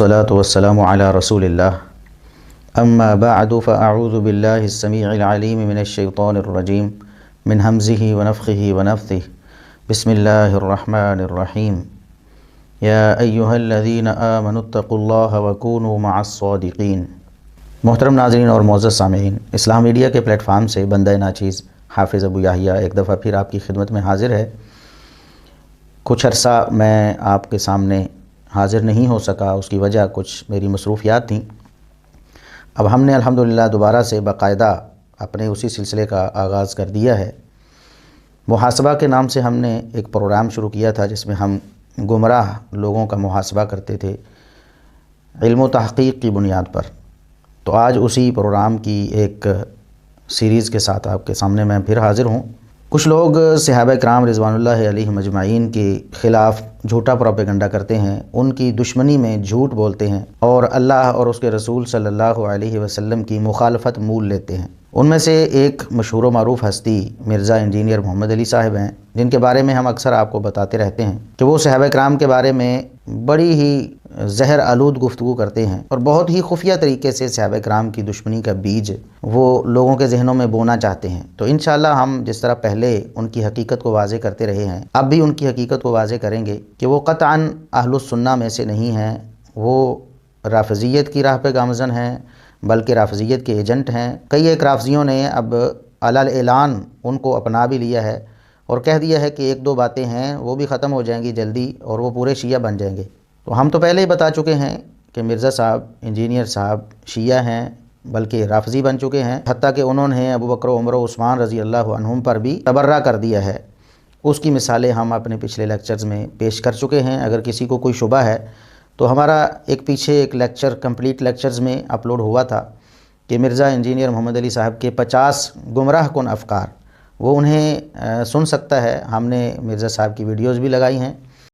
الصلاة والسلام على رسول الله أما بعد فأعوذ بالله السميع العليم من الشيطان الرجيم من همزه ونفخه ونفثه بسم الله الرحمن الرحيم يا أيها الذين آمنوا اتقوا الله وكونوا مع الصادقين۔ محترم ناظرین اور معزز سامعین، اسلام میڈیا کے پلیٹ فارم سے بندہ ناچیز حافظ ابو یحییٰ ایک دفعہ پھر آپ کی خدمت میں حاضر ہے۔ کچھ عرصہ میں آپ کے سامنے حاضر نہیں ہو سکا، اس کی وجہ کچھ میری مصروفیات تھیں۔ اب ہم نے الحمدللہ دوبارہ سے باقاعدہ اپنے اسی سلسلے کا آغاز کر دیا ہے۔ محاسبہ کے نام سے ہم نے ایک پروگرام شروع کیا تھا جس میں ہم گمراہ لوگوں کا محاسبہ کرتے تھے علم و تحقیق کی بنیاد پر۔ تو آج اسی پروگرام کی ایک سیریز کے ساتھ آپ کے سامنے میں پھر حاضر ہوں۔ کچھ لوگ صحابہ کرام رضوان اللہ علیہم اجمعین کے خلاف جھوٹا پروپیگنڈا کرتے ہیں، ان کی دشمنی میں جھوٹ بولتے ہیں اور اللہ اور اس کے رسول صلی اللہ علیہ وسلم کی مخالفت مول لیتے ہیں۔ ان میں سے ایک مشہور و معروف ہستی مرزا انجینئر محمد علی صاحب ہیں، جن کے بارے میں ہم اکثر آپ کو بتاتے رہتے ہیں کہ وہ صحابہ کرام کے بارے میں بڑی ہی زہر آلود گفتگو کرتے ہیں اور بہت ہی خفیہ طریقے سے صحابہ کرام کی دشمنی کا بیج وہ لوگوں کے ذہنوں میں بونا چاہتے ہیں۔ تو انشاءاللہ ہم جس طرح پہلے ان کی حقیقت کو واضح کرتے رہے ہیں، اب بھی ان کی حقیقت کو واضح کریں گے کہ وہ قطعاً اہل السنہ میں سے نہیں ہیں، وہ رافضیت کی راہ پہ گامزن ہیں، بلکہ رافضیت کے ایجنٹ ہیں۔ کئی ایک رافضیوں نے اب علی الاعلان ان کو اپنا بھی لیا ہے اور کہہ دیا ہے کہ ایک دو باتیں ہیں وہ بھی ختم ہو جائیں گی جلدی اور وہ پورے شیعہ بن جائیں گے۔ تو ہم تو پہلے ہی بتا چکے ہیں کہ مرزا صاحب انجینئر صاحب شیعہ ہیں، بلکہ رافضی بن چکے ہیں، حتیٰ کہ انہوں نے ابو بکر و عمر و عثمان رضی اللہ عنہم پر بھی تبرہ کر دیا ہے۔ اس کی مثالیں ہم اپنے پچھلے لیکچرز میں پیش کر چکے ہیں۔ اگر کسی کو کوئی شبہ ہے تو ہمارا ایک پیچھے ایک لیکچر کمپلیٹ لیکچرز میں اپلوڈ ہوا تھا کہ مرزا انجینئر محمد علی صاحب کے 50 گمراہ کن افکار، وہ انہیں سن سکتا ہے۔ ہم نے مرزا صاحب کی ویڈیوز بھی لگائی ہیں